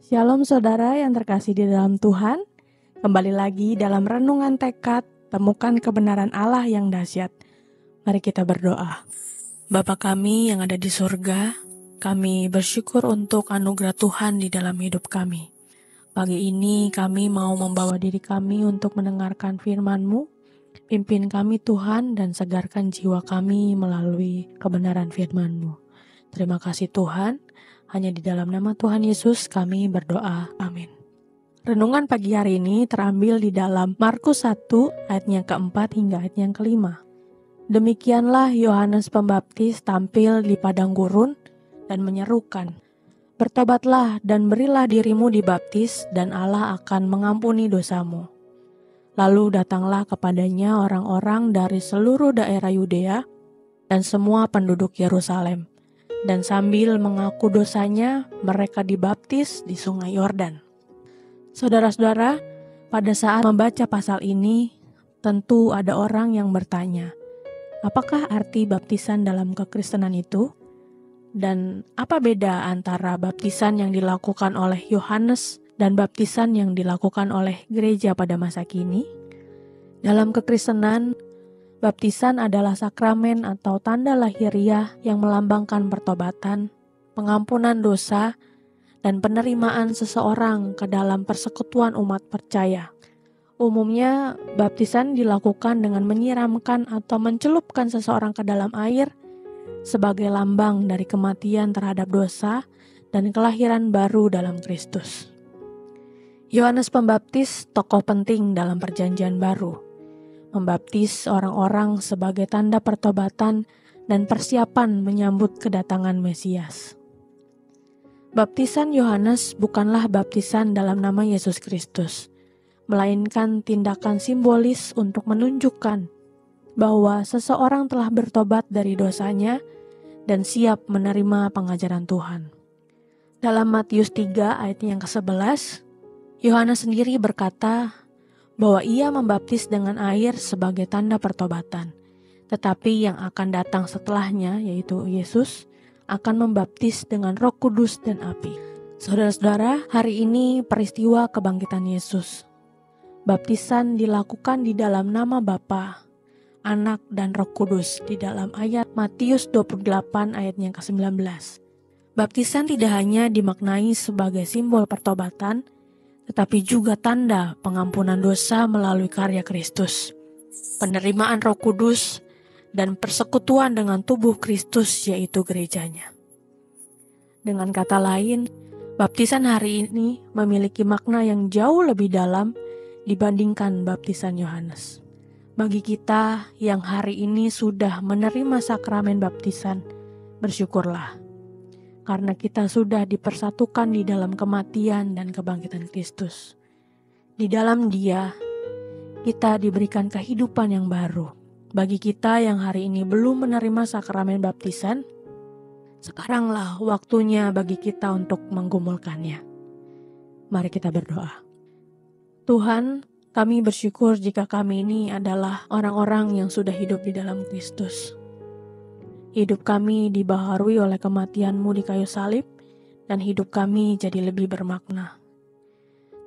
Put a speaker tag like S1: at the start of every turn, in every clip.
S1: Shalom saudara yang terkasih di dalam Tuhan. Kembali lagi dalam renungan tekad, temukan kebenaran Allah yang dahsyat. Mari kita berdoa. Bapa kami yang ada di surga, kami bersyukur untuk anugerah Tuhan di dalam hidup kami. Pagi ini kami mau membawa diri kami untuk mendengarkan firman-Mu. Pimpin kami Tuhan dan segarkan jiwa kami melalui kebenaran firman-Mu. Terima kasih Tuhan. Hanya di dalam nama Tuhan Yesus kami berdoa. Amin. Renungan pagi hari ini terambil di dalam Markus 1 ayat yang keempat hingga ayat yang kelima. Demikianlah Yohanes Pembaptis tampil di padang gurun dan menyerukan, "Bertobatlah dan berilah dirimu dibaptis dan Allah akan mengampuni dosamu." Lalu datanglah kepadanya orang-orang dari seluruh daerah Yudea dan semua penduduk Yerusalem. Dan sambil mengaku dosanya, mereka dibaptis di sungai Yordan. Saudara-saudara, pada saat membaca pasal ini, tentu ada orang yang bertanya, apakah arti baptisan dalam kekristenan itu? Dan apa beda antara baptisan yang dilakukan oleh Yohanes dan baptisan yang dilakukan oleh gereja pada masa kini? Dalam kekristenan, baptisan adalah sakramen atau tanda lahiriah yang melambangkan pertobatan, pengampunan dosa, dan penerimaan seseorang ke dalam persekutuan umat percaya. Umumnya, baptisan dilakukan dengan menyiramkan atau mencelupkan seseorang ke dalam air sebagai lambang dari kematian terhadap dosa dan kelahiran baru dalam Kristus. Yohanes Pembaptis, tokoh penting dalam Perjanjian Baru, membaptis orang-orang sebagai tanda pertobatan dan persiapan menyambut kedatangan Mesias. Baptisan Yohanes bukanlah baptisan dalam nama Yesus Kristus, melainkan tindakan simbolis untuk menunjukkan bahwa seseorang telah bertobat dari dosanya dan siap menerima pengajaran Tuhan. Dalam Matius 3 ayat yang ke-11, Yohanes sendiri berkata bahwa ia membaptis dengan air sebagai tanda pertobatan. Tetapi yang akan datang setelahnya, yaitu Yesus, akan membaptis dengan Roh Kudus dan api. Saudara-saudara, hari ini peristiwa kebangkitan Yesus. Baptisan dilakukan di dalam nama Bapa, Anak, dan Roh Kudus di dalam ayat Matius 28 ayat yang ke-19. Baptisan tidak hanya dimaknai sebagai simbol pertobatan, tetapi juga tanda pengampunan dosa melalui karya Kristus, penerimaan Roh Kudus, dan persekutuan dengan tubuh Kristus yaitu gerejanya. Dengan kata lain, baptisan hari ini memiliki makna yang jauh lebih dalam dibandingkan baptisan Yohanes. Bagi kita yang hari ini sudah menerima sakramen baptisan, bersyukurlah. Karena kita sudah dipersatukan di dalam kematian dan kebangkitan Kristus. Di dalam Dia, kita diberikan kehidupan yang baru. Bagi kita yang hari ini belum menerima sakramen baptisan, sekaranglah waktunya bagi kita untuk menggumulkannya. Mari kita berdoa. Tuhan, kami bersyukur jika kami ini adalah orang-orang yang sudah hidup di dalam Kristus. Hidup kami dibaharui oleh kematian-Mu di kayu salib, dan hidup kami jadi lebih bermakna.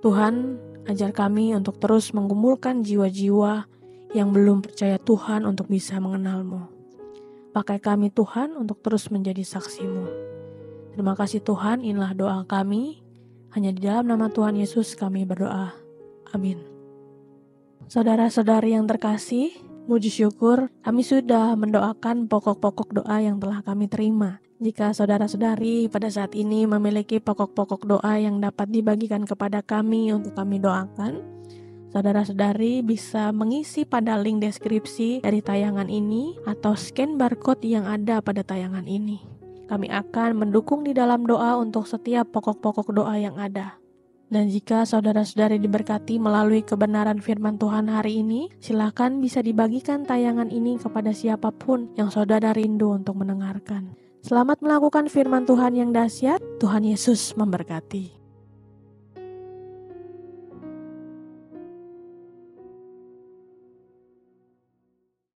S1: Tuhan, ajar kami untuk terus menggumulkan jiwa-jiwa yang belum percaya Tuhan untuk bisa mengenal-Mu. Pakai kami Tuhan untuk terus menjadi saksi-Mu. Terima kasih Tuhan, inilah doa kami. Hanya di dalam nama Tuhan Yesus kami berdoa. Amin. Saudara-saudari yang terkasih, puji syukur kami sudah mendoakan pokok-pokok doa yang telah kami terima. Jika saudara-saudari pada saat ini memiliki pokok-pokok doa yang dapat dibagikan kepada kami untuk kami doakan, saudara-saudari bisa mengisi pada link deskripsi dari tayangan ini atau scan barcode yang ada pada tayangan ini. Kami akan mendukung di dalam doa untuk setiap pokok-pokok doa yang ada. Dan jika saudara-saudari diberkati melalui kebenaran firman Tuhan hari ini, silakan bisa dibagikan tayangan ini kepada siapapun yang saudara rindu untuk mendengarkan. Selamat melakukan firman Tuhan yang dahsyat. Tuhan Yesus memberkati.